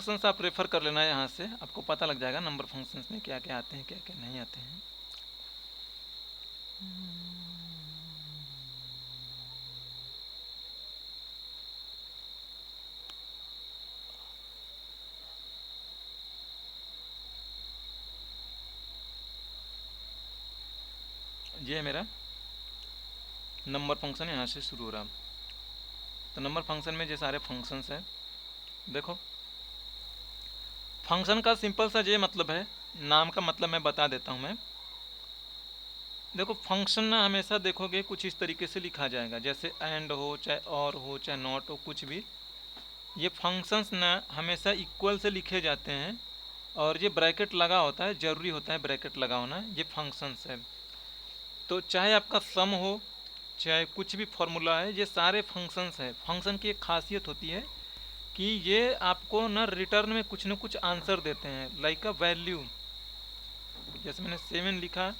Functions आप refer कर लेना यहाँ से, आपको पता लग जाएगा नंबर फंक्शंस में क्या क्या आते हैं क्या क्या नहीं आते हैं। ये मेरा नंबर फंक्शन यहाँ से शुरू हो रहा। तो नंबर फंक्शन में ये सारे फंक्शंस हैं। देखो फंक्शन का सिंपल सा ये मतलब है, नाम का मतलब मैं बता देता हूँ मैं। देखो फंक्शन ना हमेशा देखोगे कुछ इस तरीके से लिखा जाएगा, जैसे एंड हो चाहे और हो चाहे नॉट हो कुछ भी, ये फंक्शंस ना हमेशा इक्वल से लिखे जाते हैं और ये ब्रैकेट लगा होता है, ज़रूरी होता है ब्रैकेट लगा होना, ये फंक्शंस है। तो चाहे आपका सम हो चाहे कुछ भी फॉर्मूला है, ये सारे फंक्शंस हैं। फंक्शन की एक खासियत होती है कि ये आपको ना रिटर्न में कुछ न कुछ आंसर देते हैं, लाइक अ वैल्यू। जैसे मैंने 7 लिखा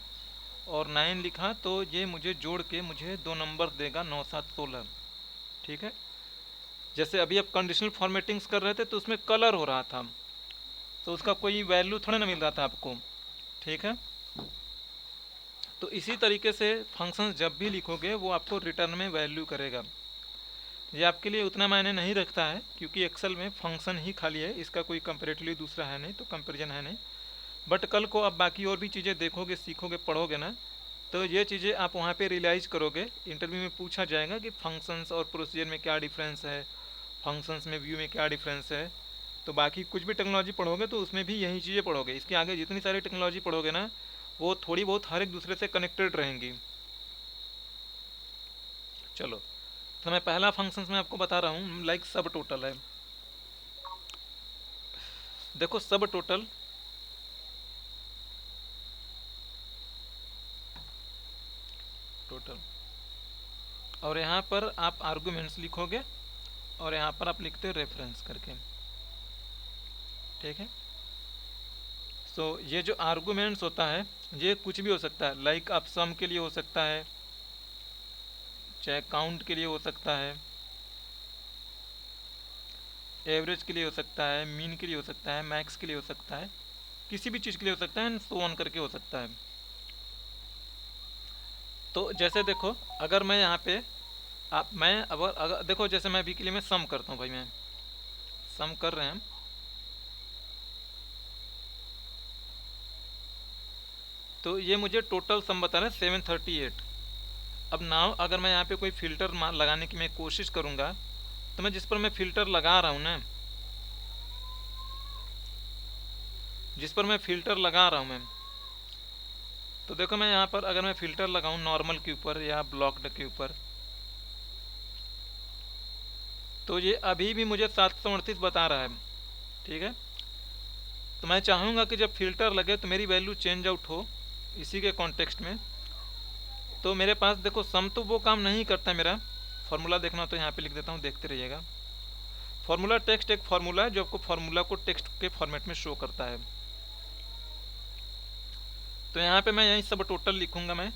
और 9 लिखा तो ये मुझे जोड़ के मुझे 2 नंबर देगा, 9 7 16। ठीक है। जैसे अभी आप कंडीशनल फॉर्मेटिंग्स कर रहे थे तो उसमें कलर हो रहा था, तो उसका कोई वैल्यू थोड़ा ना मिल रहा था आपको। ठीक है। तो इसी तरीके से फंक्शंस जब भी लिखोगे वो आपको रिटर्न में वैल्यू करेगा। ये आपके लिए उतना मायने नहीं रखता है क्योंकि एक्सेल में फंक्शन ही खाली है, इसका कोई कंपेरेटिवली दूसरा है नहीं, तो कंपेरिजन है नहीं। बट कल को आप बाकी और भी चीज़ें देखोगे सीखोगे पढ़ोगे ना, तो ये चीज़ें आप वहाँ पे रियलाइज़ करोगे। इंटरव्यू में पूछा जाएगा कि फंक्शंस और प्रोसीजर में क्या डिफरेंस है, फंक्शंस में व्यू में क्या डिफरेंस है। तो बाकी कुछ भी टेक्नोलॉजी पढ़ोगे तो उसमें भी यही चीज़ें पढ़ोगे। इसके आगे जितनी सारी टेक्नोलॉजी पढ़ोगे ना वो थोड़ी बहुत हर एक दूसरे से कनेक्टेड रहेंगी। चलो, तो मैं पहला फंक्शंस में आपको बता रहा हूँ, लाइक सब टोटल है। देखो सब टोटल टोटल और यहाँ पर आप आर्गुमेंट्स लिखोगे और यहाँ पर आप लिखते हो रेफरेंस करके। ठीक है। सो ये जो आर्गुमेंट्स होता है ये कुछ भी हो सकता है, लाइक आप सम के लिए हो सकता है, चाहे काउंट के लिए हो सकता है, एवरेज के लिए हो सकता है, मीन के लिए हो सकता है, मैक्स के लिए हो सकता है, किसी भी चीज़ के लिए हो सकता है एंड सो ऑन करके हो सकता है। तो जैसे देखो अगर मैं यहाँ पे आप मैं अगर देखो जैसे मैं अभी के लिए मैं सम करता हूँ भाई, मैं सम कर रहे हैं। तो ये मुझे टोटल सम बता रहा है 738। अब नाउ अगर मैं यहाँ पे कोई फ़िल्टर लगाने की मैं कोशिश करूँगा तो मैं जिस पर मैं फ़िल्टर लगा रहा हूँ ना, जिस पर मैं फ़िल्टर लगा रहा हूँ मैं, तो देखो मैं यहाँ पर अगर मैं फ़िल्टर लगाऊँ नॉर्मल के ऊपर या ब्लॉक्ड के ऊपर, तो ये अभी भी मुझे 738 बता रहा है। ठीक है। तो मैं चाहूँगा कि जब फ़िल्टर लगे तो मेरी वैल्यू चेंज आउट हो इसी के कॉन्टेक्स्ट में। तो मेरे पास देखो सम तो वो काम नहीं करता मेरा। फार्मूला देखना तो यहाँ पे लिख देता हूँ, देखते रहिएगा। फार्मूला टेक्स्ट एक फार्मूला है जो आपको फार्मूला को टेक्स्ट के फॉर्मेट में शो करता है। तो यहाँ पे मैं यही सब टोटल लिखूँगा, मैं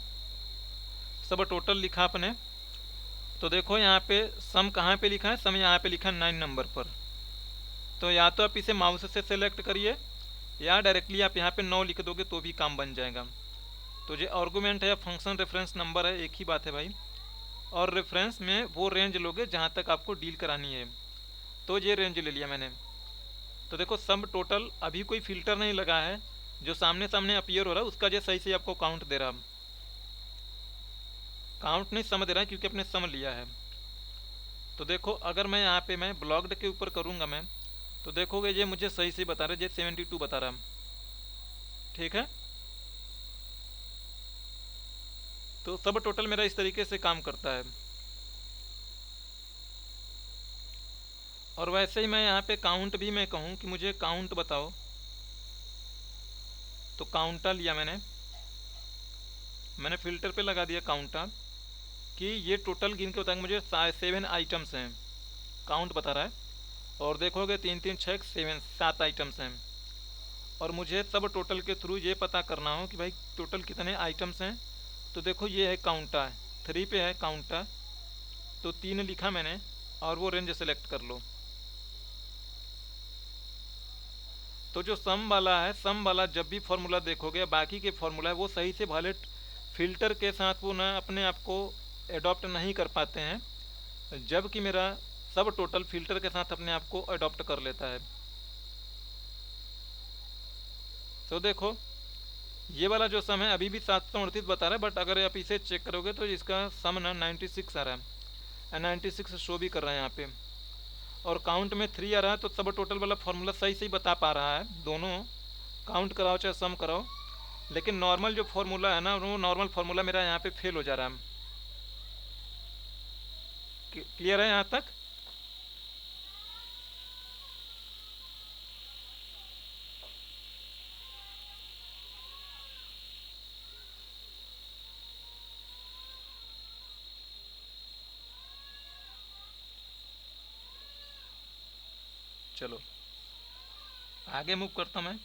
सब टोटल लिखा अपने। तो देखो यहाँ पे सम कहाँ पे लिखा है, सम यहाँ पे लिखा है 9 नंबर पर। तो या तो आप इसे माउस से सेलेक्ट करिए या डायरेक्टली आप यहाँ पे 9 लिख दोगे तो भी काम बन जाएगा। तो ये आर्गूमेंट है या फंक्शन रेफरेंस नंबर है, एक ही बात है भाई। और रेफरेंस में वो रेंज लोगे जहाँ तक आपको डील करानी है। तो ये रेंज ले लिया मैंने। तो देखो सम टोटल अभी कोई फिल्टर नहीं लगा है, जो सामने सामने अपीयर हो रहा है उसका जो सही से आपको काउंट दे रहा, काउंट नहीं सम दे रहा है क्योंकि अपने सम लिया है। तो देखो अगर मैं यहाँ पे मैं ब्लॉक्ड के ऊपर करूँगा मैं, तो देखोगे ये मुझे सही से बता रहा है, ये 72 बता रहा है। ठीक है। तो सब टोटल मेरा इस तरीके से काम करता है। और वैसे ही मैं यहाँ पे काउंट भी मैं कहूँ कि मुझे काउंट बताओ, तो काउंटा लिया मैंने फ़िल्टर पे लगा दिया काउंटा कि ये टोटल गिन के बताएंगे मुझे 7 आइटम्स हैं, काउंट बता रहा है। और देखोगे 3 3 6 7 आइटम्स हैं। और मुझे सब टोटल के थ्रू ये पता करना हो कि भाई टोटल कितने आइटम्स हैं। तो देखो ये है काउंटा, 3 पे है काउंटा, तो 3 लिखा मैंने और वो रेंज सेलेक्ट कर लो। तो जो सम वाला है, सम वाला जब भी फॉर्मूला देखोगे, बाकी के फॉर्मूला है वो सही से वैलिड फिल्टर के साथ वो ना अपने आप को एडॉप्ट नहीं कर पाते हैं, जबकि मेरा सब टोटल फिल्टर के साथ अपने आप को अडॉप्ट कर लेता है। तो देखो ये वाला जो सम है अभी भी 738 बता रहा है, बट अगर आप इसे चेक करोगे तो इसका सम ना 96 आ रहा है, 96 शो भी कर रहा है यहाँ पे, और काउंट में 3 आ रहा है। तो सब टोटल वाला फॉर्मूला सही सही बता पा रहा है, दोनों काउंट कराओ चाहे सम कराओ। लेकिन नॉर्मल जो फॉर्मूला है ना, वो नॉर्मल फार्मूला मेरा यहाँ पे फेल हो जा रहा है। क्लियर है यहाँ तक? चलो आगे मूव करता मैं।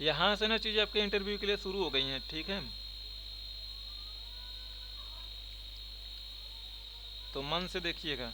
यहाँ से ना चीज़ें आपके इंटरव्यू के लिए शुरू हो गई हैं, ठीक है? तो मन से देखिएगा।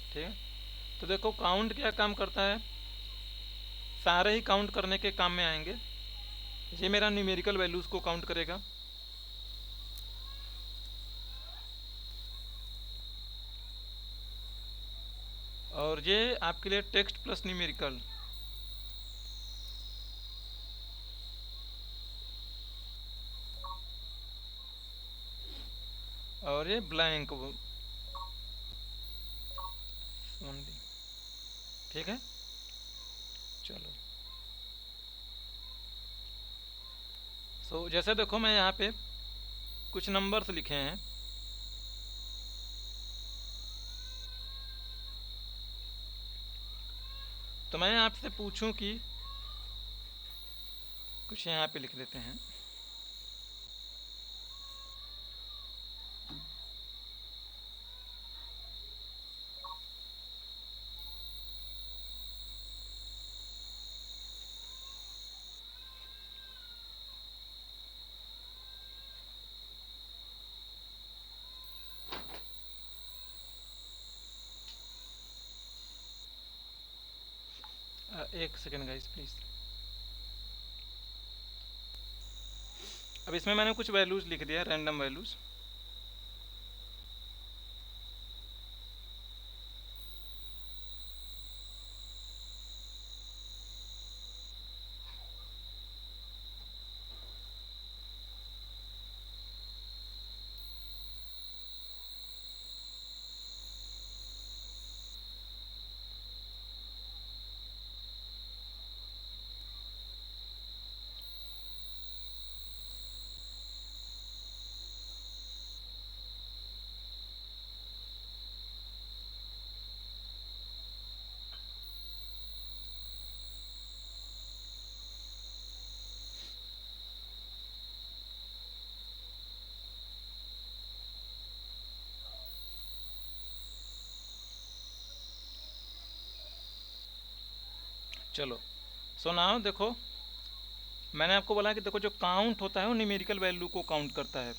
ठीक है, तो देखो काउंट क्या काम करता है, सारे ही काउंट करने के काम में आएंगे। ये मेरा न्यूमेरिकल वैल्यूज़ को काउंट करेगा, और ये आपके लिए टेक्स्ट प्लस न्यूमेरिकल, और ये ब्लैंक ओनली। ठीक है, चलो। सो जैसे देखो मैं यहाँ पे कुछ नंबर्स लिखे हैं, तो मैं आपसे पूछूं कि कुछ यहाँ पे लिख देते हैं। एक सेकेंड गाइस प्लीज़। अब इसमें मैंने कुछ वैल्यूज़ लिख दिया, रैंडम वैल्यूज़। चलो सो नाउ देखो, मैंने आपको बोला कि देखो जो काउंट होता है वो न्यूमेरिकल वैल्यू को काउंट करता है।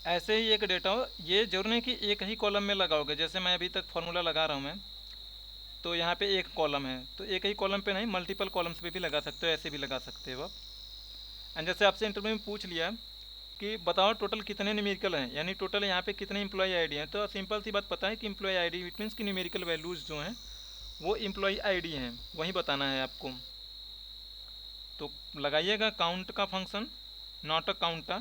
ऐसे ही एक डेटा हो, ये जरूर नहीं कि एक ही कॉलम में लगाओगे। जैसे मैं अभी तक फार्मूला लगा रहा हूँ मैं, तो यहाँ पे एक कॉलम है, तो एक ही कॉलम पे नहीं मल्टीपल कॉलम्स पे भी लगा सकते हो, ऐसे भी लगा सकते हो आप। एंड जैसे आपसे इंटरव्यू में पूछ लिया कि बताओ टोटल कितने न्यूमेरिकल हैं, यानी टोटल यहाँ पे कितने एम्प्लॉय आईडी हैं, तो सिंपल सी बात पता है कि एम्प्लॉय आईडी इट मीन्स कि न्यूमेरिकल वैल्यूज़ जो हैं वो एम्प्लॉय आईडी हैं, वही बताना है आपको। तो लगाइएगा काउंट का फंक्शन, नॉट अ काउंटा,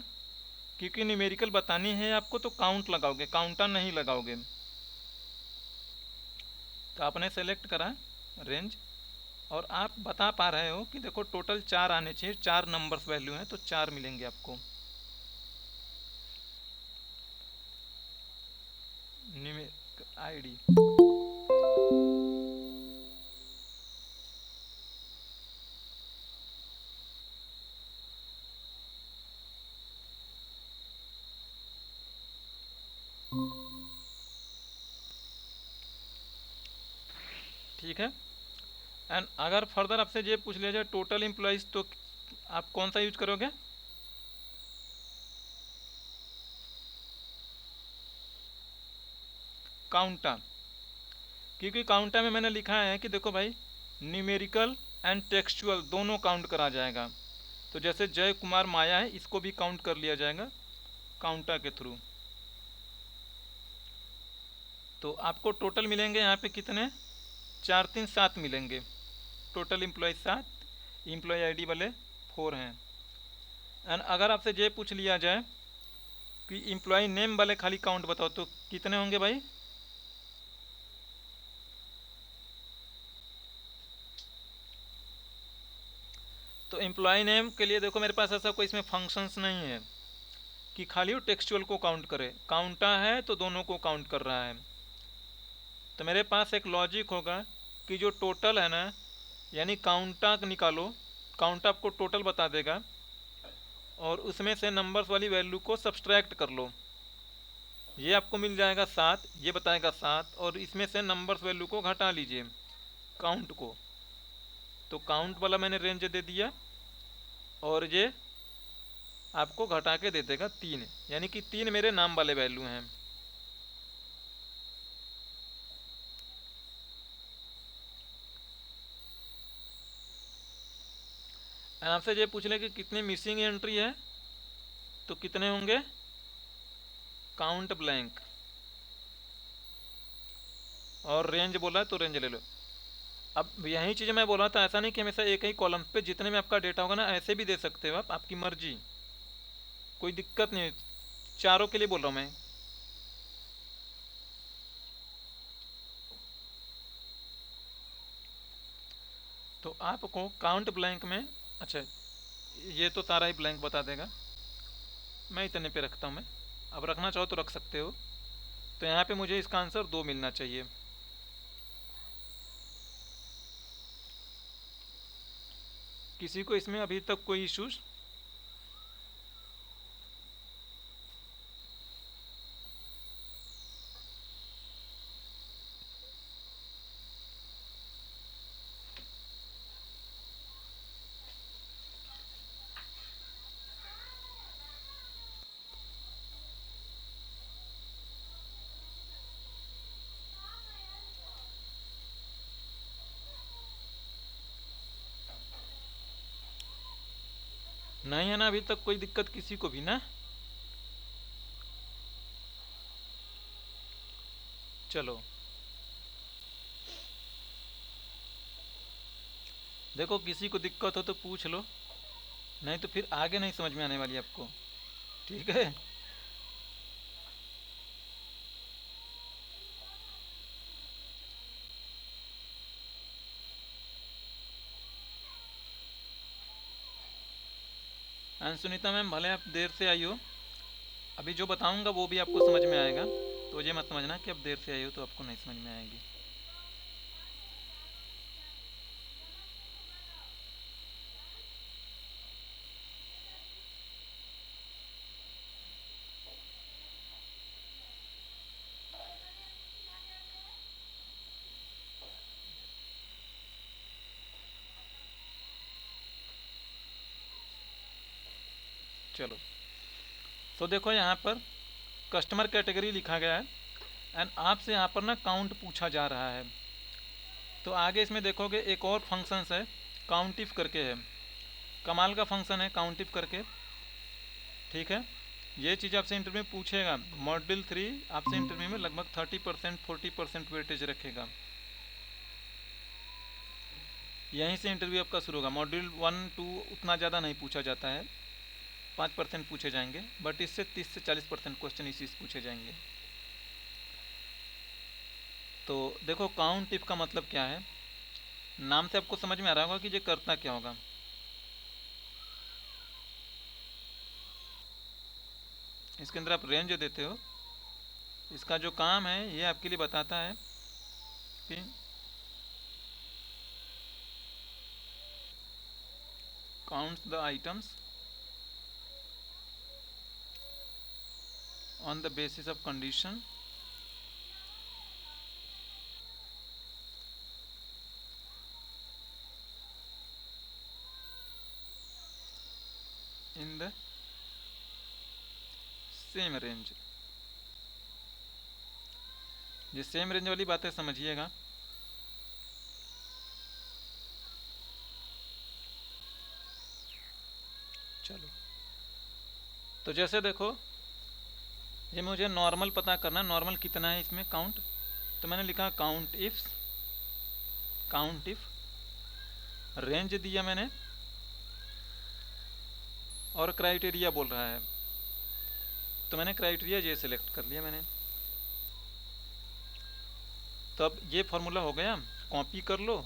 क्योंकि न्यूमेरिकल बतानी है आपको तो काउंट लगाओगे, काउंटा नहीं लगाओगे। तो आपने सेलेक्ट करा रेंज, और आप बता पा रहे हो कि देखो टोटल 4 आने चाहिए, 4 नंबर्स वैल्यू हैं, तो 4 मिलेंगे आपको। आईडी। ठीक है। एंड अगर फर्दर आपसे ये पूछ लिया जाए टोटल एम्प्लॉइज, तो आप कौन सा यूज करोगे? काउंटा। क्योंकि काउंटा में मैंने लिखा है कि देखो भाई, न्यूमेरिकल एंड टेक्सचुअल दोनों काउंट करा जाएगा। तो जैसे जय कुमार माया है, इसको भी काउंट कर लिया जाएगा काउंटा के थ्रू। तो आपको टोटल मिलेंगे यहाँ पे कितने? 4 3 7 मिलेंगे। टोटल एम्प्लॉय 7, एम्प्लॉय आईडी वाले 4 हैं। एंड अगर आपसे ये पूछ लिया जाए कि एम्प्लॉय नेम वाले खाली काउंट बताओ, तो कितने होंगे भाई? तो एम्प्लॉय नेम के लिए देखो, मेरे पास ऐसा कोई इसमें फंक्शंस नहीं है कि खाली वो टेक्सचुअल को काउंट करे। काउंटा है तो दोनों को काउंट कर रहा है। तो मेरे पास एक लॉजिक होगा कि जो टोटल है ना, यानी काउंटा निकालो, काउंट आपको टोटल बता देगा, और उसमें से नंबर्स वाली वैल्यू को सब्सट्रैक्ट कर लो। ये आपको मिल जाएगा 7, ये बताएगा 7, और इसमें से नंबर्स वैल्यू को घटा लीजिए काउंट को। तो काउंट वाला मैंने रेंज दे दिया, और ये आपको घटा के दे देगा 3, यानी कि 3 मेरे नाम वाले वैल्यू हैं। आपसे ये पूछ ले कि कितनी मिसिंग एंट्री है, तो कितने होंगे? Count blank. और रेंज बोला है तो रेंज ले लो। अब यही चीज़ मैं बोल रहा था, ऐसा नहीं कि हमेशा एक ही कॉलम पे जितने में आपका डेटा होगा ना, ऐसे भी दे सकते हो आप, आपकी मर्जी, कोई दिक्कत नहीं। चारों के लिए बोल रहा हूँ मैं। तो आपको काउंट ब्लैंक में, अच्छा, ये तो सारा ही ब्लैंक बता देगा। मैं इतने पे रखता हूँ मैं। अब रखना चाहो तो रख सकते हो। तो यहाँ पे मुझे इसका आंसर 2 मिलना चाहिए। किसी को इसमें अभी तक कोई इश्यूज? नहीं है ना अभी तक कोई दिक्कत किसी को भी ना? चलो, देखो किसी को दिक्कत हो तो पूछ लो, नहीं तो फिर आगे नहीं समझ में आने वाली आपको। ठीक है। एंड सुनीता मैम, भले आप देर से आई हो, अभी जो बताऊंगा वो भी आपको समझ में आएगा। तो ये मत समझना कि अब देर से आई हो तो आपको नहीं समझ में आएगी। चलो, तो देखो यहाँ पर कस्टमर कैटेगरी लिखा गया है, एंड आपसे यहाँ पर ना काउंट पूछा जा रहा है। तो आगे इसमें देखोगे एक और फंक्शंस है, काउंटिफ करके है। कमाल का फंक्शन है काउंटिफ करके। ठीक है। ये चीज़ आपसे इंटरव्यू में पूछेगा। मॉड्यूल 3 आपसे इंटरव्यू में लगभग 30% 40% वेटेज रखेगा। यहीं से इंटरव्यू आपका शुरू होगा। मॉड्यूल 1 2 उतना ज़्यादा नहीं पूछा जाता है, 5% पूछे जाएंगे, बट इससे 30 से 40% क्वेश्चन इसी से पूछे जाएंगे। तो देखो काउंट इफ का मतलब क्या है, नाम से आपको समझ में आ रहा होगा कि ये करता क्या होगा। इसके अंदर आप रेंज देते हो, इसका जो काम है ये आपके लिए बताता है कि counts the items on the basis of condition in the same range. ये सेम रेंज वाली बातें समझिएगा। चलो, तो जैसे देखो ये मुझे नॉर्मल पता करना, नॉर्मल कितना है इसमें काउंट, तो मैंने लिखा काउंट इफ रेंज दिया मैंने और क्राइटेरिया बोल रहा है, तो मैंने क्राइटेरिया ये सिलेक्ट कर लिया मैंने। तो अब ये फॉर्मूला हो गया, कॉपी कर लो।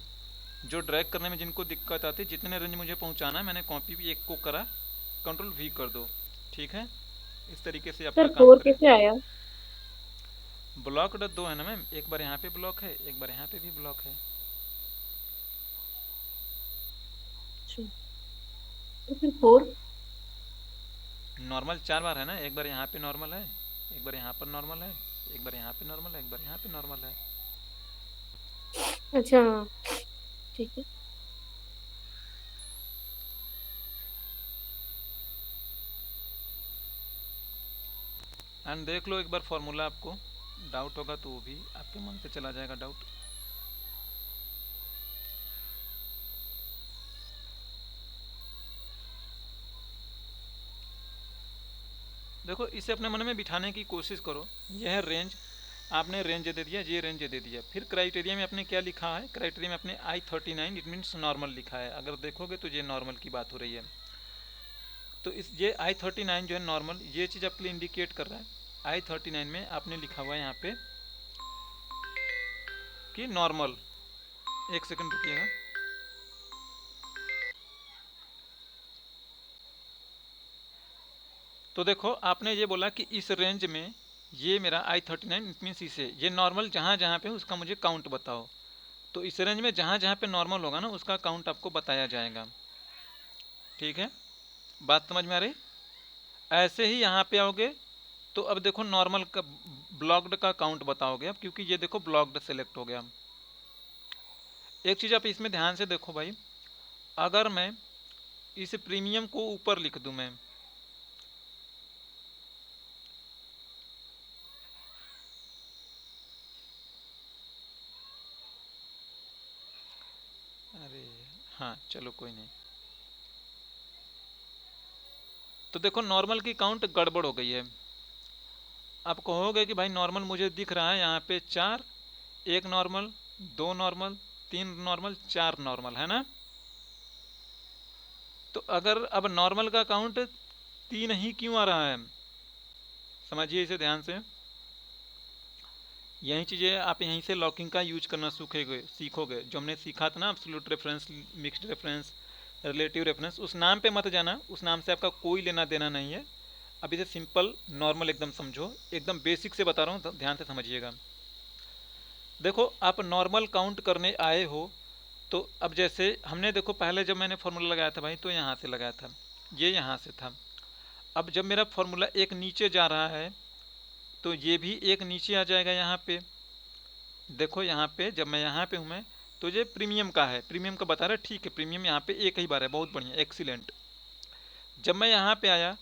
जो ड्रैग करने में जिनको दिक्कत आती है, जितने रेंज मुझे पहुंचाना है मैंने कॉपी भी एक को करा, कंट्रोल वी कर दो, ठीक है। इस तरीके से आपका सर काम फोर करें। कैसे आया? ब्लॉक्ड दो है ना मैम, एक बार यहाँ पे ब्लॉक है, एक बार यहाँ पे भी ब्लॉक है। अच्छा, तो फिर फोर? नॉर्मल 4 बार है ना, एक बार यहाँ पे नॉर्मल है, एक बार यहाँ पर नॉर्मल है, एक बार यहाँ पे नॉर्मल है, एक बार यहाँ पे नॉर्मल है। अच्छा हाँ, ठीक है। एंड देख लो एक बार फॉर्मूला, आपको डाउट होगा तो वो भी आपके मन से चला जाएगा डाउट। देखो इसे अपने मन में बिठाने की कोशिश करो। यह है रेंज, आपने रेंज दे दिया, ये रेंज दे दिया। फिर क्राइटेरिया में आपने क्या लिखा है, क्राइटेरिया में आपने I39 इट मीन्स नॉर्मल लिखा है। अगर देखोगे तो ये नॉर्मल की बात हो रही है। तो इस ये I39 जो है नॉर्मल, ये चीज़ आपके लिए इंडिकेट कर रहा है। I39 में आपने लिखा हुआ है यहाँ पे कि नॉर्मल। एक सेकंड रुकिएगा। तो देखो आपने ये बोला कि इस रेंज में ये मेरा I39 इट मीन्स इसे, ये नॉर्मल जहाँ जहाँ पे उसका मुझे काउंट बताओ। तो इस रेंज में जहाँ जहाँ पे नॉर्मल होगा ना उसका काउंट आपको बताया जाएगा, ठीक है। बात समझ में आ रही? ऐसे ही यहाँ पे आओगे तो अब देखो नॉर्मल का ब्लॉक्ड का काउंट बताओगे अब, क्योंकि ये देखो ब्लॉक्ड सेलेक्ट हो गया। एक चीज़ आप इसमें ध्यान से देखो भाई, अगर मैं इस प्रीमियम को ऊपर लिख दूं मैं, अरे हाँ चलो कोई नहीं, तो देखो नॉर्मल की काउंट गड़बड़ हो गई है। आप कहोगे कि भाई नॉर्मल मुझे दिख रहा है यहाँ पे 4, एक नॉर्मल, दो नॉर्मल, तीन नॉर्मल, चार नॉर्मल, है ना। तो अगर अब नॉर्मल का काउंट 3 ही क्यों आ रहा है, समझिए इसे ध्यान से। यही चीज़ें आप यहीं से लॉकिंग का यूज करना सीखोगे, जो हमने सीखा था ना, absolute reference, mixed reference, relative reference. उस नाम पे मत जाना, उस नाम से आपका कोई लेना देना नहीं है। अब इसे सिंपल नॉर्मल एकदम समझो, एकदम बेसिक से बता रहा हूँ, तो ध्यान से समझिएगा। देखो आप नॉर्मल काउंट करने आए हो, तो अब जैसे हमने देखो पहले जब मैंने फार्मूला लगाया था भाई, तो यहाँ से लगाया था, ये यहाँ से था। अब जब मेरा फार्मूला एक नीचे जा रहा है तो ये भी एक नीचे आ जाएगा यहाँ पे। देखो यहाँ पे जब मैं यहाँ पे हूँ मैं, तो ये प्रीमियम का है, प्रीमियम का बता रहा है, ठीक है। प्रीमियम यहाँ पे एक ही बार है, बहुत बढ़िया, एक्सीलेंट। जब मैं यहाँ पे आया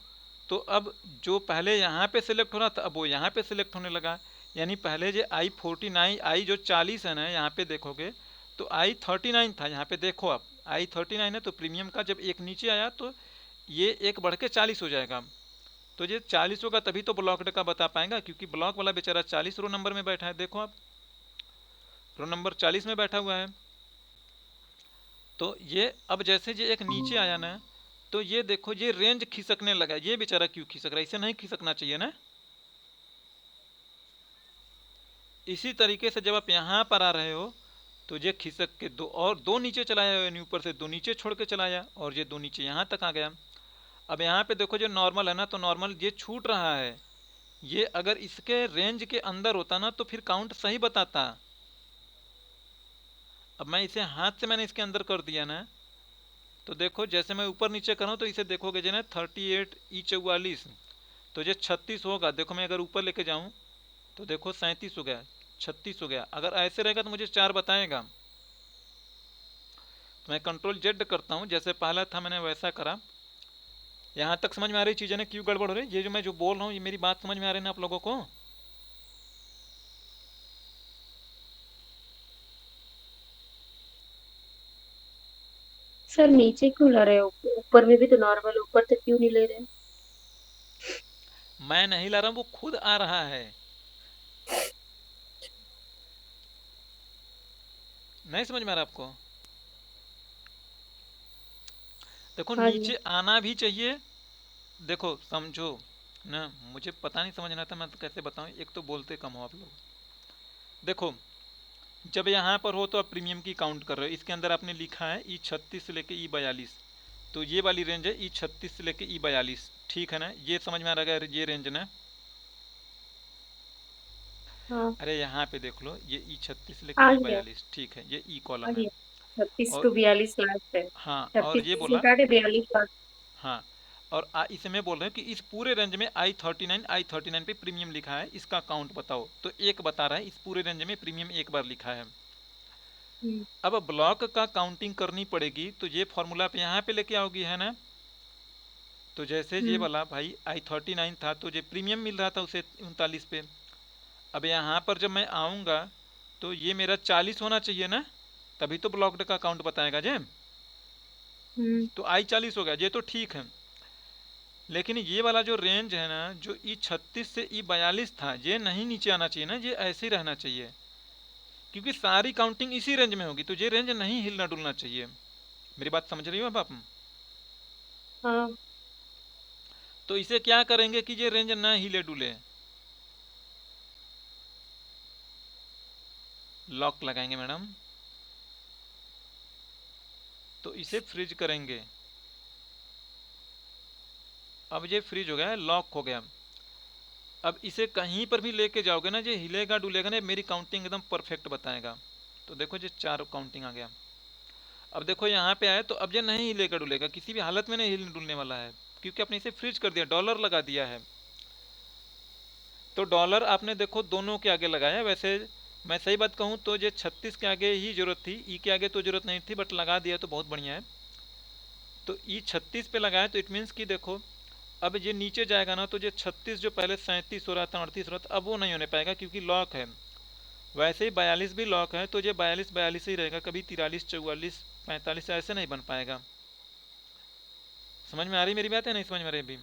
तो अब जो पहले यहाँ पे सिलेक्ट हो रहा था अब वो यहाँ पे सिलेक्ट होने लगा। यानी पहले जो I49, आई जो 40 है ना, यहाँ पे देखोगे तो I39 था, यहाँ पे देखो आप I39 है, तो प्रीमियम का जब एक नीचे आया तो ये एक बढ़ के 40 हो जाएगा। तो ये 40 होगा तभी तो ब्लॉक्ड का बता पाएगा, क्योंकि ब्लॉक वाला बेचारा 40 रो नंबर में बैठा है। देखो आप, रो नंबर 40 में बैठा हुआ है। तो ये अब जैसे ये एक नीचे आया ना, तो ये देखो ये रेंज खिसकने लगा। ये बेचारा क्यों खिसक रहा है, इसे नहीं खिसकना चाहिए ना। इसी तरीके से जब आप यहाँ पर आ रहे हो तो ये खिसक के दो नीचे चलाया, यानी ऊपर से दो नीचे छोड़ के चलाया, और ये दो नीचे यहाँ तक आ गया। अब यहाँ पे देखो जो नॉर्मल है ना, तो नॉर्मल ये छूट रहा है, ये अगर इसके रेंज के अंदर होता ना तो फिर काउंट सही बताता। अब मैं इसे हाथ से मैंने इसके अंदर कर दिया ना, तो देखो जैसे मैं ऊपर नीचे करूँ तो इसे देखोगे जो ना 38 ई 44, तो ये 36 होगा। देखो मैं अगर ऊपर लेके जाऊँ तो देखो 37 हो गया, 36 हो गया। अगर ऐसे रहेगा तो मुझे 4 बताएगा। तो मैं कंट्रोल जेड करता हूँ, जैसे पहला था मैंने वैसा करा। यहाँ तक समझ में आ रही चीज़ें ना क्यों गड़बड़ हो रही? ये जो मैं जो बोल रहा हूँ ये मेरी बात समझ में आ रही है ना आप लोगों को? सर नीचे क्यों ला रहे हो? ऊपर में भी तो नॉर्मल, ऊपर तक क्यों नहीं ले रहे? मैं नहीं ला रहा हूँ, वो खुद आ रहा है। नहीं समझ में आ रहा आपको? देखो हाँ जी। नीचे आना भी चाहिए। देखो समझो ना, मुझे पता नहीं समझना था, मैं तो कैसे बताऊं, एक तो बोलते कम हो आप लोग। देखो जब यहाँ पर हो तो आप प्रीमियम की काउंट कर रहे हो, इसके अंदर आपने लिखा है ई 36 से लेके ई 42, तो ये वाली रेंज है ई 36 से लेके ई 42, ठीक है ना? ये समझ में आ रहा है ये रेंज ना? हाँ, अरे यहाँ पे देख लो, ये ई 36 से लेके आ गया। ई 42, ठीक है, ये ई आ कॉलम है। गया। 36 और टू 42 लास्ट है। हाँ, और 36 ये बीच में बोला, काटे, 42 लास्ट। हाँ, और इसे मैं बोल रहा हूँ कि इस पूरे रेंज में आई 39 पे प्रीमियम लिखा है, इसका काउंट बताओ। तो एक बता रहा है, इस पूरे रेंज में प्रीमियम एक बार लिखा है। हम्म। अब ब्लॉक का काउंटिंग करनी पड़ेगी, तो ये फॉर्मूला पे यहाँ पे लेके आओगी, है ना? तो जैसे ये हम्म। वाला भाई आई 39 था तो ये प्रीमियम मिल रहा था उसे 39 पे। अब यहाँ पर जब मैं आऊँगा तो ये मेरा 40 होना चाहिए ना, तभी तो ब्लॉक्ड का काउंट बताएगा जे। हम्म। तो आई 40 हो गया, ये तो ठीक है। लेकिन ये वाला जो रेंज है ना, जो ई 36 से ई 42 था, ये नहीं नीचे आना चाहिए ना, ये ऐसे ही रहना चाहिए, क्योंकि सारी काउंटिंग इसी रेंज में होगी, तो ये रेंज नहीं हिलना डुलना चाहिए। मेरी बात समझ रही हो अब आप? हाँ। तो इसे क्या करेंगे कि ये रेंज ना हिले डुले? लॉक लगाएंगे मैडम, तो इसे फ्रीज करेंगे। अब ये फ्रीज हो गया है, लॉक हो गया। अब इसे कहीं पर भी लेके जाओगे ना, ये हिलेगा डुलेगा ना, मेरी काउंटिंग एकदम परफेक्ट बताएगा। तो देखो ये 4 काउंटिंग आ गया। अब देखो यहाँ पे आए तो अब ये नहीं हिलेगा डुलेगा, किसी भी हालत में नहीं हिलने डुलने वाला है, क्योंकि आपने इसे फ्रीज कर दिया, डॉलर लगा दिया है। तो डॉलर आपने देखो दोनों के आगे लगाया। वैसे मैं सही बात कहूँ तो ये 36 के आगे ही जरूरत थी, ई के आगे तो जरूरत नहीं थी, बट लगा दिया तो बहुत बढ़िया है। तो ई 36 पे लगाया तो इट मीन्स कि देखो अब ये नीचे जाएगा ना, तो ये 36 जो पहले 37 हो रहा था, 38 हो रहा था, अब वो नहीं होने पाएगा क्योंकि लॉक है। वैसे ही 42 भी लॉक है, तो ये 42 42 ही रहेगा, कभी 43 44 45 ऐसे नहीं बन पाएगा। समझ में आ रही मेरी बात है? नहीं समझ में आ रही अभी?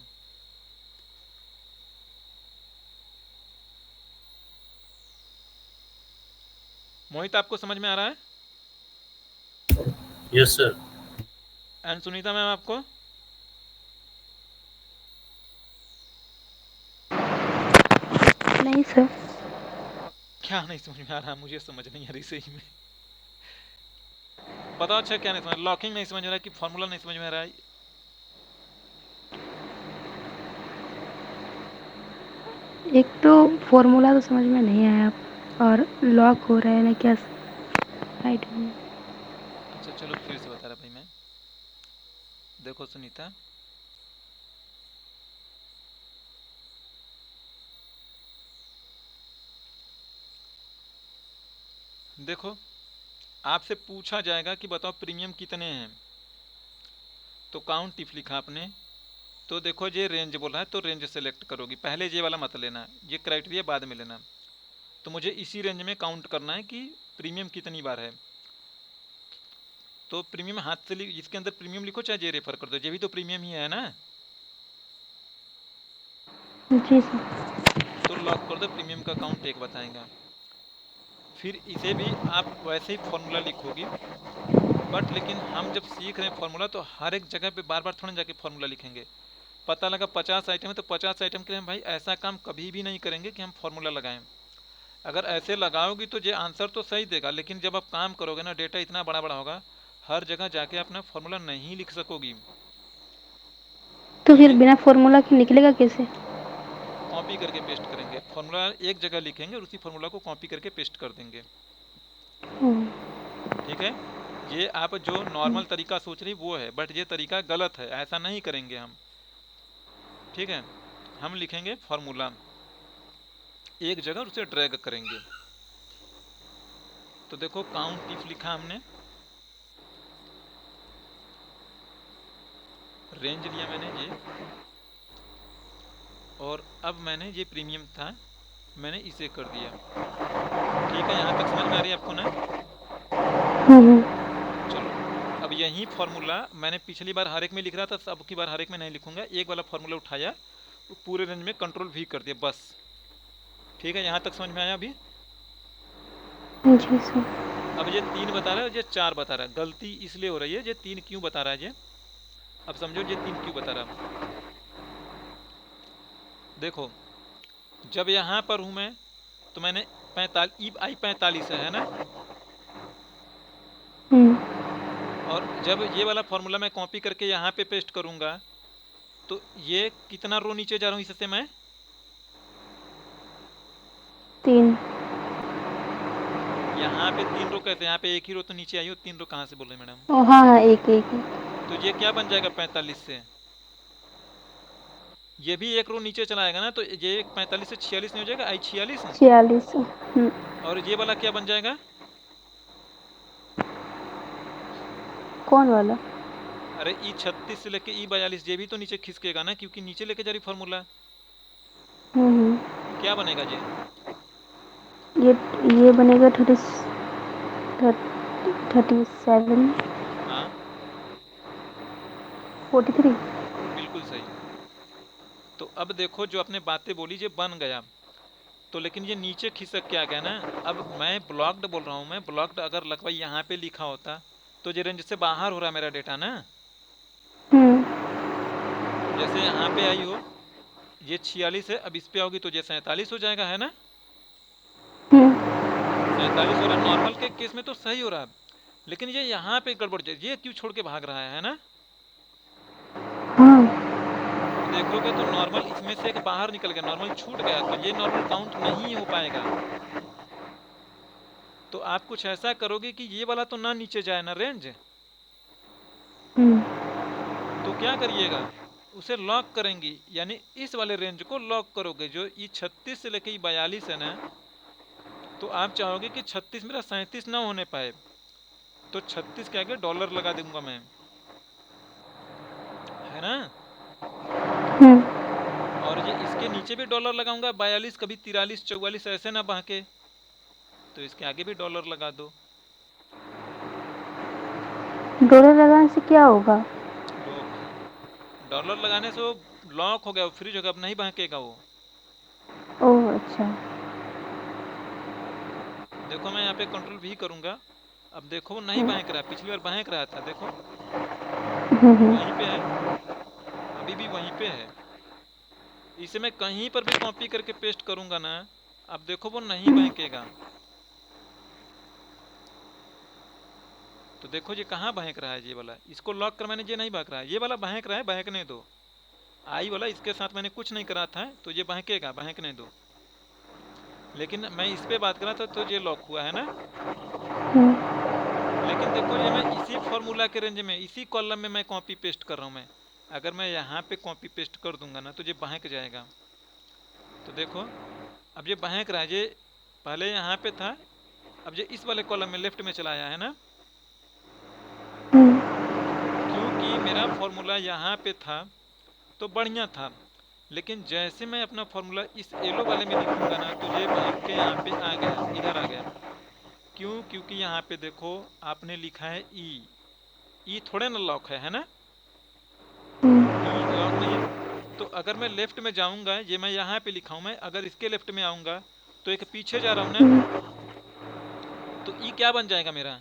मोहित आपको समझ में आ रहा है? Yes sir. And Sunita ma'am आपको? नहीं सर। क्या नहीं समझ में आ रहा? मुझे समझ नहीं आ रही सही में। बताओ अच्छा क्या नहीं समझ? लॉकिंग नहीं समझ में आ रहा कि फॉर्मूला नहीं समझ में आ रहा है? एक तो फॉर्मूला तो समझ में नहीं आया, और लॉक हो रहा है ना क्या, राइट में। अच्छा चलो फिर से बता रहा भाई मैं। देखो सुनीता, देखो आपसे पूछा जाएगा कि बताओ प्रीमियम कितने हैं, तो काउंट इफ लिखा आपने, तो देखो ये रेंज बोला है तो रेंज सेलेक्ट करोगी, पहले ये वाला मत लेना, ये क्राइटेरिया बाद में लेना। तो मुझे इसी रेंज में काउंट करना है कि प्रीमियम कितनी बार है। तो प्रीमियम हाथ से इसके अंदर प्रीमियम लिखो, चाहे ये रेफर कर दो, ये भी तो प्रीमियम ही है ना। जी सर। तो लॉक कर दो, प्रीमियम का काउंट एक बताएगा। फिर इसे भी आप वैसे ही फॉर्मूला लिखोगी, बट लेकिन हम जब सीख रहे हैं फॉर्मूला तो हर एक जगह पे बार बार थोड़ा जाके फॉर्मूला लिखेंगे। पता लगा 50 आइटम है तो 50 आइटम के लिए हम भाई ऐसा काम कभी भी नहीं करेंगे कि हम फॉर्मूला लगाएं। अगर ऐसे लगाओगी तो ये आंसर तो सही देगा, लेकिन जब आप काम करोगे ना, डेटा इतना बड़ा बड़ा होगा, हर जगह जाके अपना फॉर्मूला नहीं लिख सकोगी। तो तो फिर ये बिना फॉर्मूला के निकलेगा कैसे? कॉपी करके पेस्ट करेंगे, फॉर्मूला एक जगह लिखेंगे और उसी फॉर्मूला को कॉपी करके पेस्ट कर देंगे। ठीक है, ये आप जो नॉर्मल तरीका सोच रही वो है, बट ये तरीका गलत है, ऐसा नहीं करेंगे हम। ठीक है, हम लिखेंगे फॉर्मूला एक जगह और उसे ड्रैग करेंगे। तो देखो काउंट इफ लिखा हमने, रेंज लिया मैंने ये, और अब मैंने ये प्रीमियम था मैंने इसे कर दिया। ठीक है, यहाँ तक समझ में आ रही है आपको ना? चलो, अब यही फॉर्मूला मैंने पिछली बार हर एक में लिख रहा था, अब की बार हर एक में नहीं लिखूंगा, एक वाला फॉर्मूला उठाया तो पूरे रेंज में कंट्रोल भी कर दिया बस। ठीक है, यहाँ तक समझ में आया अभी? जी सर। अब ये 3 बता रहा है और ये 4 बता रहा है, गलती इसलिए हो रही है, ये 3 क्यों बता रहा है ये, अब समझो ये 3 क्यों बता रहा है। देखो, जब यहाँ पर हूँ मैं तो मैंने 45 है ना, और जब ये वाला फॉर्मूला मैं कॉपी करके यहाँ पे पेस्ट करूंगा तो ये कितना रो नीचे जा रहा हूँ इससे मैं? 3। यहाँ पे 3 रो कैसे, यहाँ पे एक ही रो तो नीचे आई हो, 3 रो कहाँ से बोल रहे मैडम? ओ हाँ हाँ, एक एक ही। तो ये क्या बन जाएगा 45 से? ये भी एक रो नीचे चला आएगा ना, तो ये 45 से 46 नहीं हो जाएगा, आई 46। 46। और ये वाला क्या बन जाएगा? कौन वाला? अरे ई 36 से लेके ई 42, ये भी तो नीचे खिसकेगा ना, क्योंकि नीचे लेके जा रही फॉर्मूला। क्या बनेगा ये? ये बनेगा 37। हाँ 43। बिल्कुल सही। तो अब देखो जो आपने बातें बोली ये बन गया, तो लेकिन ये नीचे खिसक के आ गया ना। अब मैं ब्लॉक्ड बोल रहा हूँ, मैं ब्लॉक्ड अगर लगभग यहाँ पे लिखा होता तो ये रेंज से बाहर हो रहा है मेरा डेटा ना। जैसे यहाँ पे आई हो ये 46 है, अब इस पे आओगी तो ये 47 हो जाएगा, है ना? 47 हो रहा है, नॉर्मल के केस में तो सही हो रहा है, लेकिन ये यहाँ पे गड़बड़, ये क्यों छोड़ के भाग रहा है ना? देखोगे तो नॉर्मल इसमें से एक बाहर निकल गया, नॉर्मल छूट गया, तो ये नॉर्मल काउंट नहीं हो पाएगा। तो आप कुछ ऐसा करोगे कि ये वाला तो ना नीचे जाए ना रेंज, तो क्या करिएगा, उसे लॉक करेंगी, यानी इस वाले रेंज को लॉक करोगे, जो ये 36 से लेके 42 है ना। तो आप चाहोगे कि 36 मेरा 37 ना होने पाए, तो 36 के आगे डॉलर लगा दूंगा मैं, है ना? और ये इसके नीचे भी डॉलर लगाऊंगा, 42 कभी 43 44 ऐसे ना बहके, तो इसके आगे भी डॉलर लगा दो। डॉलर लगाने से क्या होगा? लो भाई, डॉलर लगाने से वो लॉक हो गया, वो फ्रीज हो गया, अब नहीं बहकेगा वो। ओह अच्छा। देखो मैं यहाँ पे कंट्रोल भी करूंगा, अब देखो वो नहीं बहक रहा, पिछली बार बहक रहा था, देखो वहीं पे है, अभी भी वहीं पे है। इसे मैं कहीं पर भी कॉपी करके पेस्ट करूंगा ना, अब देखो वो नहीं बहकेगा। तो देखो ये कहाँ बहक रहा है, ये वाला, इसको लॉक कर मैंने, ये नहीं बहक रहा है, ये वाला बहक रहा है, बहकने दो। आई वाला इसके साथ मैंने कुछ नहीं करा था, तो ये बहकेगा, बहकने दो। लेकिन मैं इस पे बात करा था तो ये लॉक हुआ है ना। लेकिन देखो ये मैं इसी फॉर्मूला के रेंज में, इसी कॉलम में मैं कॉपी पेस्ट कर रहा हूँ मैं, अगर मैं यहाँ पे कॉपी पेस्ट कर दूंगा ना तो ये बहक जाएगा। तो देखो अब ये बहक रहा है, ये पहले यहाँ पे था, अब ये इस वाले कॉलम में लेफ्ट में चला आया है ना, क्योंकि मेरा फॉर्मूला यहाँ पे था तो बढ़िया था। लेकिन जैसे मैं अपना फॉर्मूला इस येलो वाले में लिखूंगा ना तो ये बहक के यहाँ पे आ गया, इधर आ गया। क्यों? क्योंकि यहाँ पे देखो आपने लिखा है ई थोड़े ना लॉक है ना, ई लॉक नहीं है। तो अगर मैं लेफ्ट में जाऊंगा, ये मैं यहाँ पे लिखा हूं, मैं अगर इसके लेफ्ट में आऊंगा तो एक पीछे जा रहा हूं ना, तो ई क्या बन जाएगा मेरा?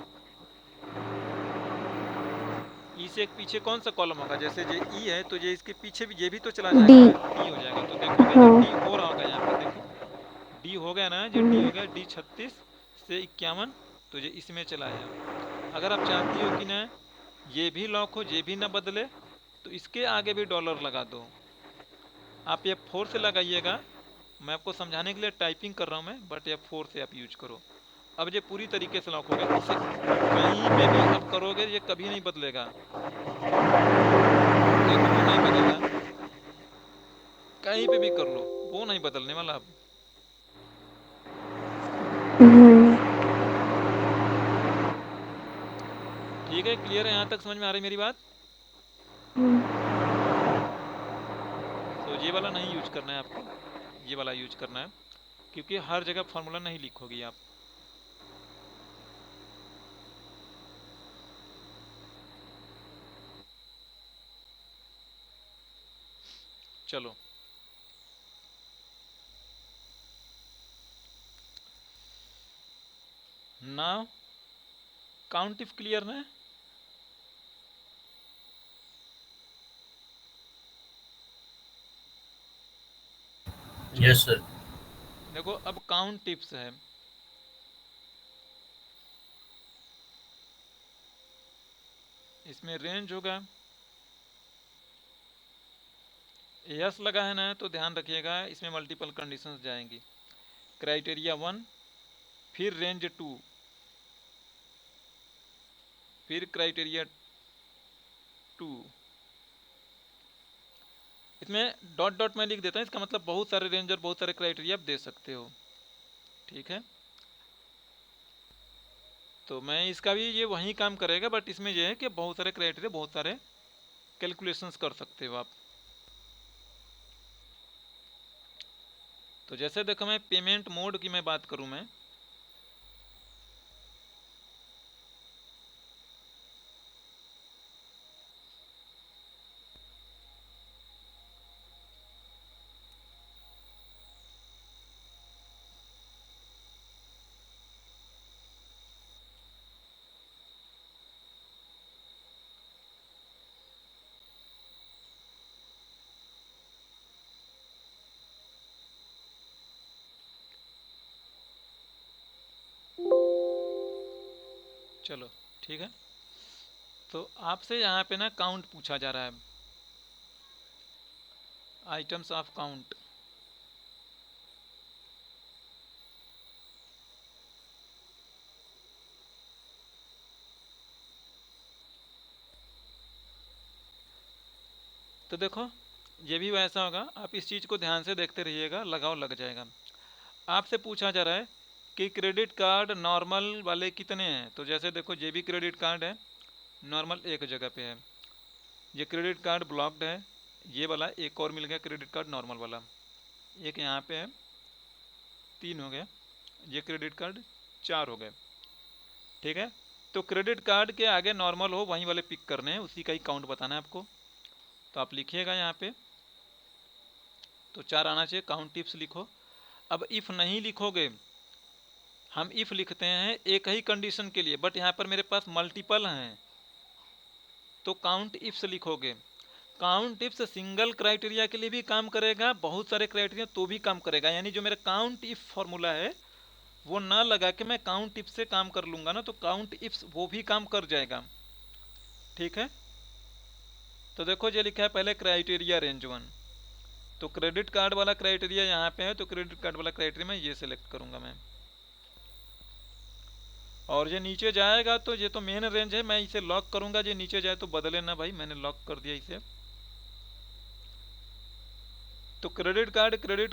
ई से एक पीछे कौन सा कॉलम होगा? जैसे ये ई है तो ये इसके पीछे भी, ये भी तो चला जाएगा, डी हो जाएगा। तो देखोगे जब डी हो रहा होगा, यहाँ पे देखो डी हो गया ना, ये डी हो गया, डी 36 से 51, तो ये इसमें चला आया। अगर आप चाहती हो कि ना ये भी लॉक हो, ये भी ना बदले, तो इसके आगे भी डॉलर लगा दो। आप ये 4 से लगाइएगा मैं आपको समझाने के लिए टाइपिंग कर रहा हूँ मैं, बट F4 से आप यूज करो। अब ये पूरी तरीके से लॉक हो गया, इसे कहीं पे भी आप करोगे ये कभी नहीं बदलेगा, देखो वो नहीं बदला, कहीं पे भी कर लो वो नहीं बदलने वाला। अब ठीक है, क्लियर है, यहाँ तक समझ में आ रही मेरी बात? तो ये वाला नहीं यूज करना है आपको, ये वाला यूज करना है, क्योंकि हर जगह फार्मूला नहीं लिखोगी आप। चलो नाउ काउंट इफ क्लियर ना? चलो यस सर। देखो, अब काउंट टिप्स है, इसमें रेंज होगा, यस लगा है ना, तो ध्यान रखिएगा इसमें मल्टीपल कंडीशंस जाएंगी। क्राइटेरिया 1, फिर रेंज 2, फिर क्राइटेरिया 2। इसमें डॉट डॉट में लिख देता हूँ, इसका मतलब बहुत सारे रेंज और बहुत सारे क्राइटेरिया आप दे सकते हो, ठीक है। तो मैं इसका भी ये वही काम करेगा, बट इसमें ये है कि बहुत सारे क्राइटेरिया, बहुत सारे कैलकुलेशंस कर सकते हो आप। तो जैसे देखो, मैं पेमेंट मोड की मैं बात करूं, मैं चलो ठीक है। तो आपसे यहाँ पे ना काउंट पूछा जा रहा है, आइटम्स ऑफ काउंट। तो देखो ये भी वैसा होगा, आप इस चीज़ को ध्यान से देखते रहिएगा, लगाओ लग जाएगा। आपसे पूछा जा रहा है कि क्रेडिट कार्ड नॉर्मल वाले कितने हैं, तो जैसे देखो ये भी क्रेडिट कार्ड है, नॉर्मल एक जगह पे है, ये क्रेडिट कार्ड ब्लॉक्ड है, ये वाला एक और मिल गया क्रेडिट कार्ड नॉर्मल वाला, एक यहाँ पे है, 3 हो गए, ये क्रेडिट कार्ड 4 हो गए, ठीक है। तो क्रेडिट कार्ड के आगे नॉर्मल हो वहीं वाले पिक करने हैं, उसी का ही काउंट बताना है आपको। तो आप लिखिएगा यहाँ पे, तो 4 आना चाहिए, काउंट टिप्स लिखो। अब इफ़ नहीं लिखोगे, हम इफ़ लिखते हैं एक ही कंडीशन के लिए, बट यहाँ पर मेरे पास मल्टीपल हैं, तो काउंट इफ्स लिखोगे। काउंट इफ्स सिंगल क्राइटेरिया के लिए भी काम करेगा, बहुत सारे क्राइटेरिया तो भी काम करेगा, यानी जो मेरा काउंट इफ फॉर्मूला है वो ना लगा के मैं काउंट इफ से काम कर लूँगा ना, तो काउंट इफ्स वो भी काम कर जाएगा, ठीक है। तो देखो ये लिखा है पहले क्राइटेरिया रेंज 1, तो क्रेडिट कार्ड वाला क्राइटेरिया यहाँ पे है, तो क्रेडिट कार्ड वाला क्राइटेरिया मैं ये सिलेक्ट करूँगा मैं, और ये नीचे जाएगा तो ये तो मेन रेंज है, मैं इसे लॉक करूँगा, ये नीचे जाए तो बदले ना भाई, मैंने लॉक कर दिया इसे। तो क्रेडिट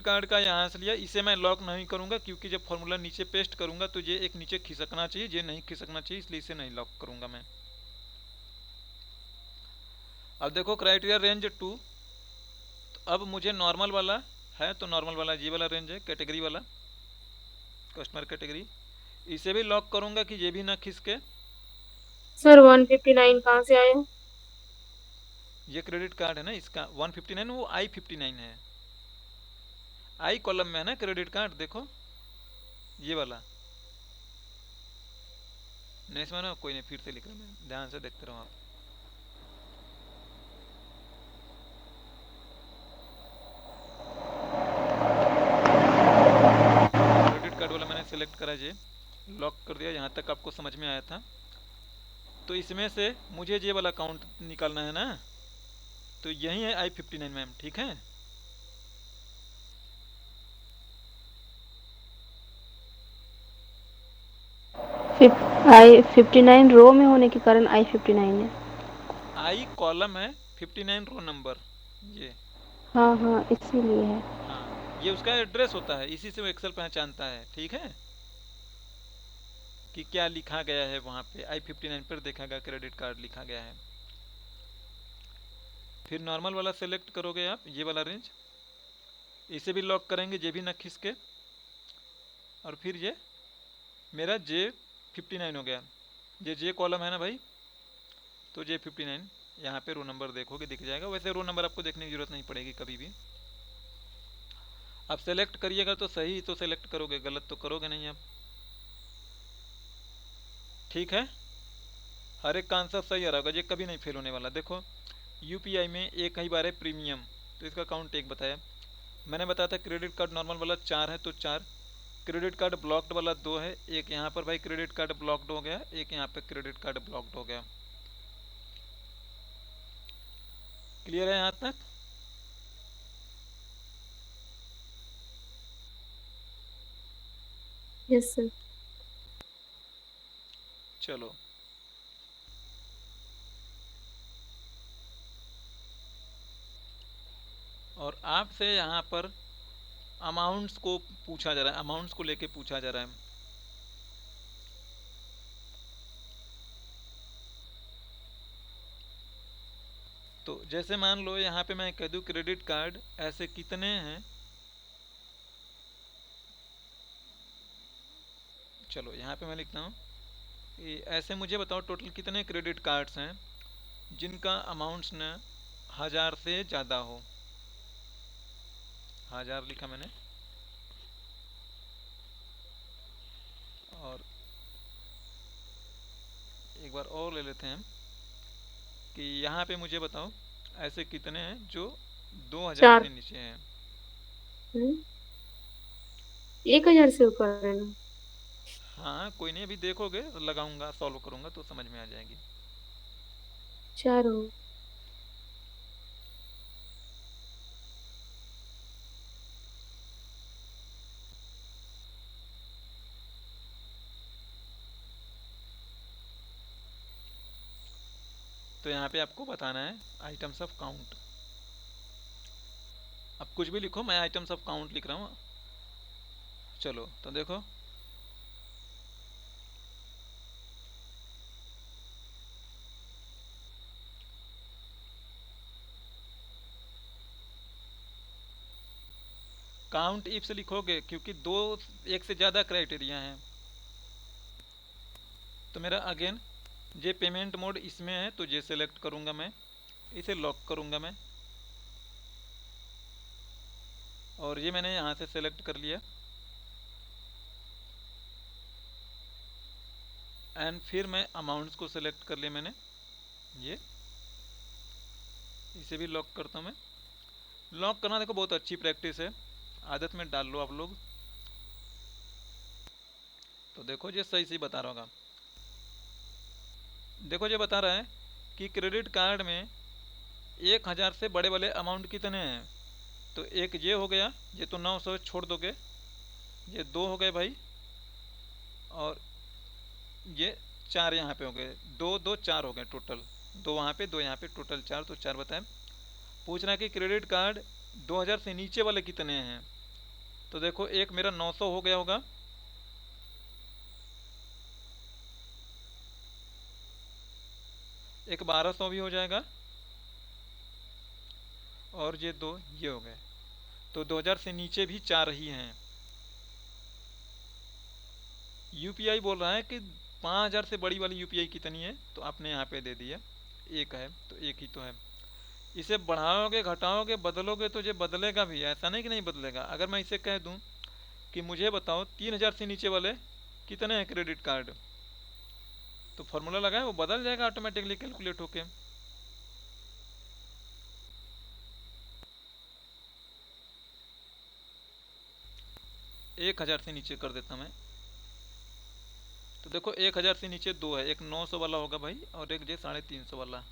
कार्ड का यहाँ से लिया, इसे मैं लॉक नहीं करूँगा, क्योंकि जब फॉर्मूला नीचे पेस्ट करूँगा तो ये एक नीचे खिसकना चाहिए, ये नहीं खिसकना चाहिए, इसलिए इसे नहीं लॉक करूँगा मैं। अब देखो क्राइटेरिया रेंज 2, तो अब मुझे नॉर्मल वाला है, तो नॉर्मल वाला ये वाला रेंज है, कैटेगरी वाला, कस्टमर कैटेगरी, इसे भी लॉक करूँगा कि ये भी ना खिसके। सर 159 कहाँ से आया? ये क्रेडिट कार्ड है ना, इसका 159, वो I59 है, आई कॉलम में है ना क्रेडिट कार्ड, देखो ये वाला नहीं समझ, कोई नहीं, फिर से लिख रहा हूँ मैं, ध्यान से देखते रहो आप। क्रेडिट कार्ड वाला मैंने सेलेक्ट करा, ये लॉक कर दिया, यहाँ तक आपको समझ में आया था। तो इसमें से मुझे ये वाला काउंट निकालना है ना, तो यही है I59 मैम, ठीक है। I-59 रो में होने के कारण I-59 है। आई कॉलम है, 59 रो नंबर। ये हाँ हाँ, इसीलिए है। हाँ, ये उसका एड्रेस होता है, इसी से वो एक्सेल पहचानता है, ठीक है, कि क्या लिखा गया है वहाँ पे। I-59 पर देखेगा क्रेडिट कार्ड लिखा गया है। फिर नॉर्मल वाला सेलेक्ट करोगे आप, ये वाला रेंज, इसे भी लॉक करेंगे, ये भी न खिसके। और फिर ये मेरा J59 हो गया। ये जे कॉलम है ना भाई, तो J59 यहाँ पे रो नंबर देखोगे दिख जाएगा। वैसे रो नंबर आपको देखने की जरूरत नहीं पड़ेगी कभी भी। आप सेलेक्ट करिएगा तो सही तो सेलेक्ट करोगे, गलत तो करोगे नहीं आप, ठीक है। हर एक का आंसर सही आ रहा होगा, ये कभी नहीं फेल होने वाला। देखो यूपीआई में एक ही बार है प्रीमियम, तो इसका काउंट एक बताया। मैंने बताया था क्रेडिट कार्ड नॉर्मल वाला 4 है तो 4, क्रेडिट कार्ड ब्लॉक्ड वाला 2 है, एक यहाँ पर भाई क्रेडिट कार्ड ब्लॉक्ड हो गया, एक यहाँ पे क्रेडिट कार्ड ब्लॉक्ड हो गया। क्लियर है यहाँ तक? Yes sir. चलो, और आपसे यहाँ पर अमाउंट्स को पूछा जा रहा है, अमाउंट्स को लेके पूछा जा रहा है। तो जैसे मान लो यहाँ पे मैं कह दूँ क्रेडिट कार्ड ऐसे कितने हैं, चलो यहाँ पे मैं लिखता हूँ कि ऐसे मुझे बताओ टोटल कितने क्रेडिट कार्ड्स हैं जिनका अमाउंट्स न 1000 से ज़्यादा हो। 1000 लिखा मैंने, और एक बार और ले लेते हैं कि यहाँ पे मुझे बताओ ऐसे कितने हैं जो 2000 से 4। नीचे हैं। 1000 से ऊपर है ना? हाँ कोई नहीं, अभी देखोगे लगाऊंगा सॉल्व करूंगा तो समझ में आ जाएगी। 4 हो। तो यहाँ पे आपको बताना है आइटम्स ऑफ काउंट। अब कुछ भी लिखो, मैं आइटम्स ऑफ काउंट लिख रहा हूँ। चलो तो देखो, काउंट इफ से लिखोगे क्योंकि दो एक से ज़्यादा क्राइटेरिया हैं। तो मेरा अगेन ये पेमेंट मोड इसमें है तो ये सेलेक्ट करूँगा मैं, इसे लॉक करूँगा मैं, और ये मैंने यहाँ से सेलेक्ट कर लिया। एंड फिर मैं अमाउंट्स को सेलेक्ट कर लिया मैंने, ये इसे भी लॉक करता हूँ मैं। लॉक करना देखो बहुत अच्छी प्रैक्टिस है, आदत में डाल लो आप लोग। तो देखो ये सही सही बता रहा होगा। देखो ये बता रहा है कि क्रेडिट कार्ड में 1000 से बड़े वाले अमाउंट कितने हैं। तो एक ये हो गया, ये तो 900 छोड़ दोगे, ये 2 हो गए भाई, और ये 4 यहाँ पे हो गए, 2 2 4 हो गए टोटल, 2 वहाँ पे 2 यहाँ पे, टोटल 4, तो 4 बताएं। पूछ रहा है कि क्रेडिट कार्ड 2000 से नीचे वाले कितने हैं। तो देखो एक मेरा 900 हो गया होगा, एक 1200 भी हो जाएगा, और ये 2 ये हो गए। तो 2000 से नीचे भी 4 ही हैं। यूपीआई बोल रहा है कि 5000 से बड़ी वाली यूपीआई कितनी है, तो आपने यहाँ पे दे दिया एक है, तो एक ही तो है। इसे बढ़ाओगे घटाओगे बदलोगे तो ये बदलेगा भी, ऐसा नहीं कि नहीं बदलेगा। अगर मैं इसे कह दूं कि मुझे बताओ 3000 से नीचे वाले कितने हैं क्रेडिट कार्ड, तो फॉर्मूला लगाए वो बदल जाएगा ऑटोमेटिकली कैलकुलेट होके। 1000 से नीचे कर देता मैं। तो देखो 1000 से नीचे दो है, एक 900 वाला होगा भाई, और एक जो 350 वाला।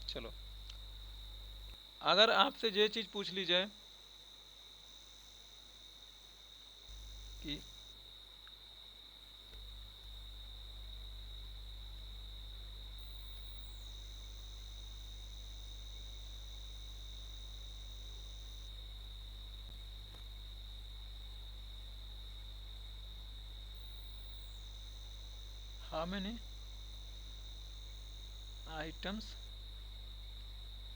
चलो, अगर आपसे ये चीज़ पूछ ली जाए कि how many items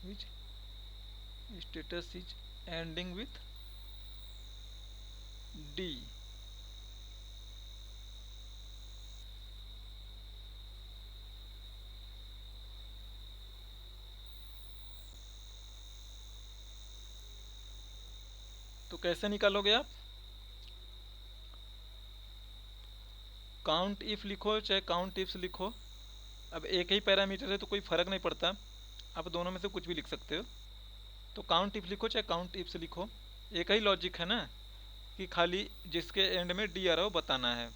which status is ending with D, तो कैसे निकालोगे आप? काउंट इफ लिखो चाहे काउंट इफ्स लिखो, अब एक ही पैरामीटर है तो कोई फ़र्क नहीं पड़ता, आप दोनों में से कुछ भी लिख सकते हो। तो काउंट इफ लिखो चाहे काउंट इफ्स लिखो, एक ही लॉजिक है ना, कि खाली जिसके एंड में डी आ रहा हो बताना है।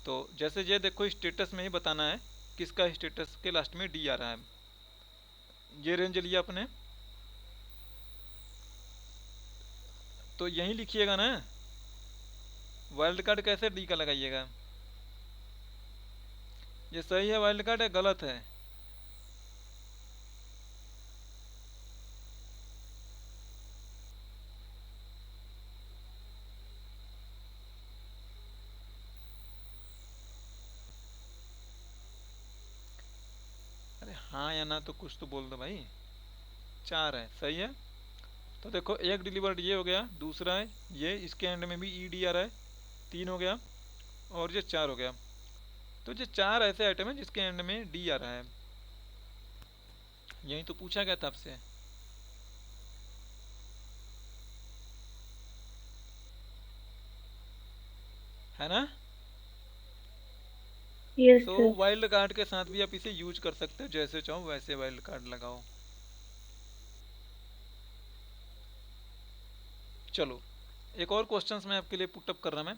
तो जैसे ये देखो स्टेटस में ही बताना है किसका स्टेटस के लास्ट में डी आ रहा है। ये रेंज लिया अपने, तो यहीं लिखिएगा ना, वाइल्ड कार्ड कैसे डी का लगाइएगा? ये सही है वाइल्ड कार्ड या गलत है? अरे हाँ या ना तो कुछ तो बोल दो भाई। 4 है, सही है। तो देखो एक डिलीवर्ड ये हो गया, दूसरा है ये, इसके एंड में भी ई डी आ रहा है, 3 हो गया, और ये 4 हो गया। तो ये 4 ऐसे आइटम है जिसके एंड में डी आ रहा है। यही तो पूछा गया था आपसे, है ना? यस तो सर। वाइल्ड कार्ड के साथ भी आप इसे यूज कर सकते हो, जैसे चाहो वैसे वाइल्ड कार्ड लगाओ। चलो, एक और क्वेश्चंस मैं आपके लिए पुटअप कर रहा मैं।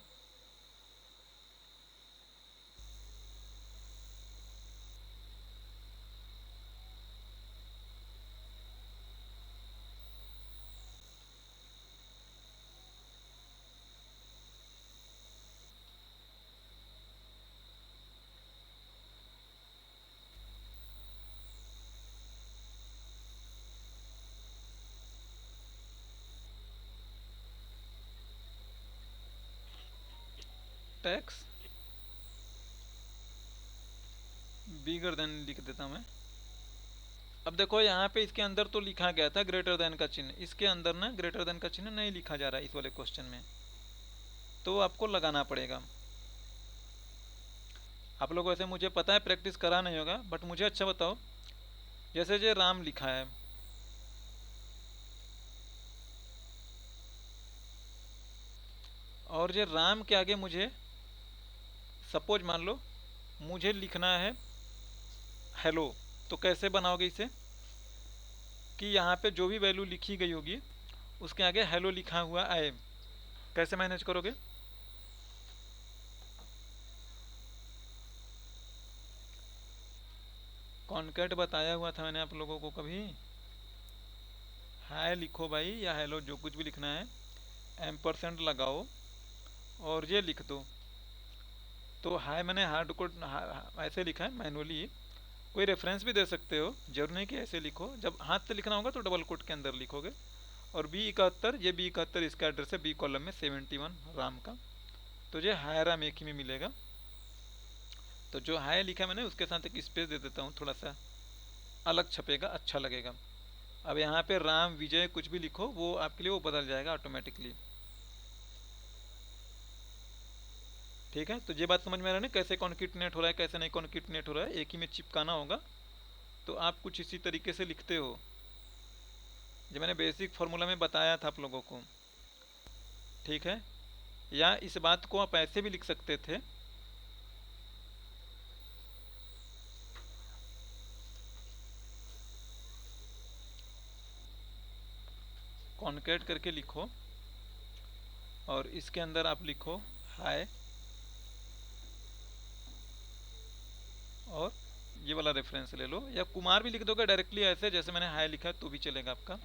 टैक्स बिगर देन लिख देता मैं। अब देखो यहाँ पे इसके अंदर तो लिखा गया था ग्रेटर देन का चिन्ह, इसके अंदर ना ग्रेटर देन का चिन्ह नहीं लिखा जा रहा है इस वाले क्वेश्चन में, तो आपको लगाना पड़ेगा। आप लोग वैसे मुझे पता है प्रैक्टिस करा नहीं होगा, बट मुझे अच्छा बताओ, जैसे ये राम लिखा है, और ये राम के आगे मुझे सपोज मान लो मुझे लिखना है हेलो, तो कैसे बनाओगे इसे? कि यहाँ पे जो भी वैल्यू लिखी गई होगी उसके आगे हेलो लिखा हुआ आए, कैसे मैनेज करोगे? कॉन्कैट बताया हुआ था मैंने आप लोगों को कभी? हाय लिखो भाई, या हेलो, जो कुछ भी लिखना है, एम्परसेंट लगाओ और ये लिख दो। तो हाय मैंने हार्ड कोड ऐसे लिखा है मैनुअली, कोई रेफरेंस भी दे सकते हो, जरूर नहीं कि ऐसे लिखो, जब हाथ से लिखना होगा तो डबल कोट के अंदर लिखोगे। और B71, ये B71 इसका एड्रेस है, बी कॉलम में 71 राम का, तो ये हाय राम एक ही में मिलेगा। तो जो हाय लिखा मैंने उसके साथ एक स्पेस दे देता हूँ, थोड़ा सा अलग छपेगा, अच्छा लगेगा। अब यहाँ पे राम विजय कुछ भी लिखो, वो आपके लिए वो बदल जाएगा ऑटोमेटिकली। ठीक है, तो ये बात समझ में आ रहा है ना, कैसे कॉन्किटनेट हो रहा है कैसे नहीं कॉन्किटनेट हो रहा है, एक ही में चिपकाना होगा। तो आप कुछ इसी तरीके से लिखते हो, जो मैंने बेसिक फार्मूला में बताया था आप लोगों को। ठीक है, या इस बात को आप ऐसे भी लिख सकते थे, कॉन्केट करके लिखो, और इसके अंदर आप लिखो हाय और ये वाला रेफरेंस ले लो, या कुमार भी लिख दोगे डायरेक्टली ऐसे जैसे मैंने हाई लिखा है तो भी चलेगा आपका।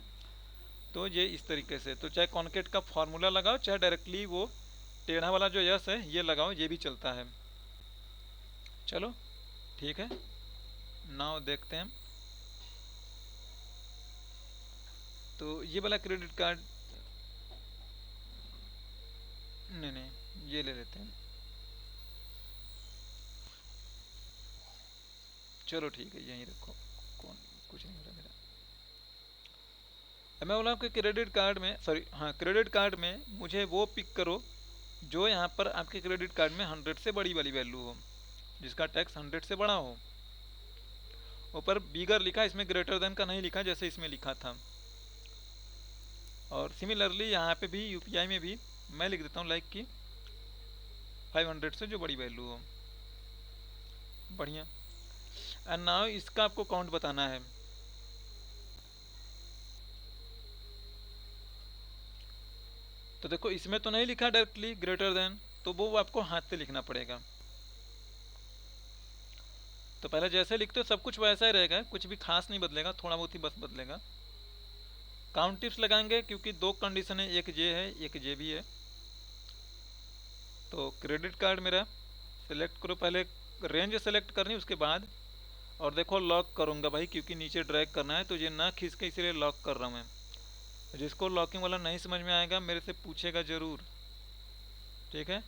तो ये इस तरीके से, तो चाहे कॉन्केट का फॉर्मूला लगाओ चाहे डायरेक्टली वो टेढ़ा वाला जो यस है ये लगाओ, ये भी चलता है। चलो ठीक है, नाउ देखते हैं। तो ये वाला क्रेडिट कार्ड, नहीं ये ले लेते हैं। चलो ठीक है, यहीं रखो, कौन कुछ नहीं हो रहा मेरा। मैं बोला कि क्रेडिट कार्ड में, सॉरी हाँ, क्रेडिट कार्ड में मुझे वो पिक करो जो यहाँ पर आपके क्रेडिट कार्ड में 100 से बड़ी वाली वैल्यू हो, जिसका टैक्स 100 से बड़ा हो। ऊपर बिगर लिखा, इसमें ग्रेटर देन का नहीं लिखा जैसे इसमें लिखा था। और सिमिलरली यहाँ पे भी यूपीआई में भी मैं लिख देता हूँ लाइक कि 500 से जो बड़ी वैल्यू हो। बढ़िया। एंड नाउ इसका आपको काउंट बताना है। तो देखो इसमें तो नहीं लिखा डायरेक्टली ग्रेटर देन, तो वो आपको हाथ से लिखना पड़ेगा। तो पहले जैसे लिखते हो सब कुछ वैसा ही रहेगा, कुछ भी खास नहीं बदलेगा, थोड़ा बहुत ही बस बदलेगा। काउंट टिप्स लगाएंगे क्योंकि दो कंडीशन है, एक ये है एक ये भी है। तो क्रेडिट कार्ड मेरा सिलेक्ट करो, पहले रेंज सेलेक्ट करनी उसके बाद, और देखो लॉक करूँगा भाई क्योंकि नीचे ड्रैग करना है तो ये ना खींच के इसीलिए लॉक कर रहा हूँ मैं। जिसको लॉकिंग वाला नहीं समझ में आएगा मेरे से पूछेगा ज़रूर, ठीक है,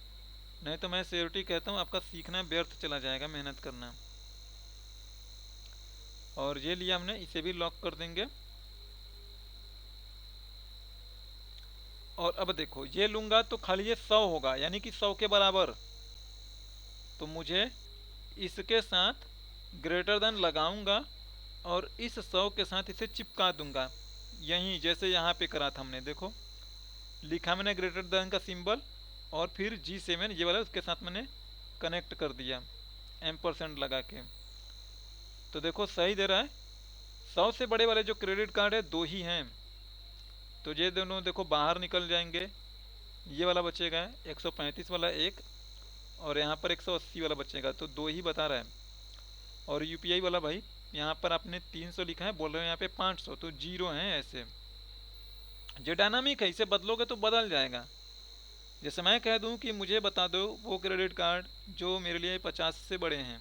नहीं तो मैं सियोरिटी कहता हूँ आपका सीखना व्यर्थ चला जाएगा, मेहनत करना। और ये लिया हमने, इसे भी लॉक कर देंगे। और अब देखो ये लूँगा तो खाली ये 100 होगा, यानी कि 100 के बराबर। तो मुझे इसके साथ ग्रेटर देन लगाऊंगा और इस 100 के साथ इसे चिपका दूंगा, यहीं जैसे यहाँ पे करा था हमने। देखो लिखा मैंने ग्रेटर देन का सिंबल और फिर G7 ये वाला उसके साथ मैंने कनेक्ट कर दिया एम्परसेंड लगा के। तो देखो सही दे रहा है। 100 से बड़े वाले जो क्रेडिट कार्ड है दो ही हैं, तो ये दोनों देखो बाहर निकल जाएंगे। ये वाला बचेगा 135 वाला एक, और यहाँ पर 180 वाला बचेगा, तो दो ही बता रहा है। और यूपीआई वाला भाई यहाँ पर आपने 300 लिखा है, बोल रहे हो यहाँ पे 500, तो जीरो हैं ऐसे। जो डायनामिक है इसे बदलोगे तो बदल जाएगा। जैसे मैं कह दूँ कि मुझे बता दो वो क्रेडिट कार्ड जो मेरे लिए 50 से बड़े हैं,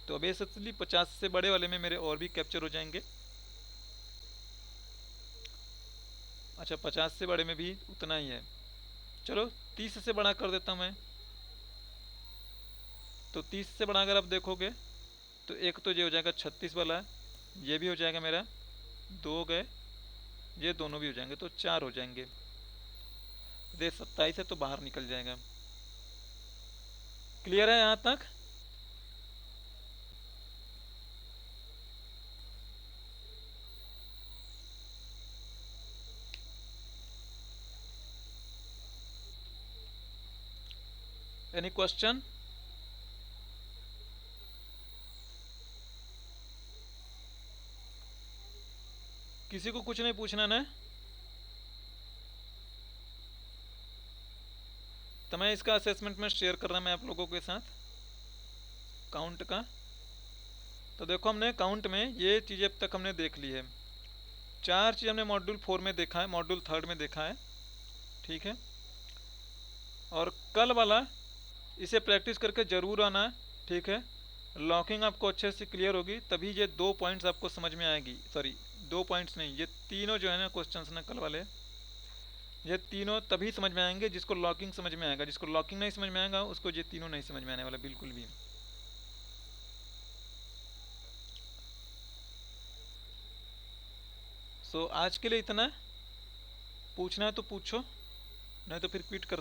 तो बेसिकली 50 से बड़े वाले में मेरे और भी कैप्चर हो जाएंगे। अच्छा 50 से बड़े में भी उतना ही है, चलो 30 से बड़ा कर देता हूँ मैं। तो 30 से बड़ा अगर आप देखोगे तो एक तो ये हो जाएगा 36 वाला, ये भी हो जाएगा मेरा, दो हो गए, ये दोनों भी हो जाएंगे तो 4 हो जाएंगे। ये 27 है तो बाहर निकल जाएगा। क्लियर है यहाँ तक? Any question? किसी को कुछ नहीं पूछना ना? तो मैं इसका असेसमेंट में शेयर कर रहा मैं आप लोगों के साथ काउंट का। तो देखो हमने काउंट में ये चीज़ें अब तक हमने देख ली है। 4 चीज़ हमने मॉड्यूल 4 में देखा है, मॉड्यूल 3 में देखा है, ठीक है। और कल वाला इसे प्रैक्टिस करके ज़रूर आना, ठीक है। लॉकिंग आपको अच्छे से क्लियर होगी तभी ये 2 पॉइंट्स आपको समझ में आएगी, सॉरी 2 पॉइंट्स नहीं, ये तीनों जो है ना क्वेश्चंस ना कल वाले, ये तीनों तभी समझ में आएंगे जिसको लॉकिंग समझ में आएगा। जिसको लॉकिंग नहीं समझ में आएगा उसको ये तीनों नहीं समझ में आने वाला बिल्कुल भी। सो आज के लिए इतना, पूछना है तो पूछो, नहीं तो फिर क्विट कर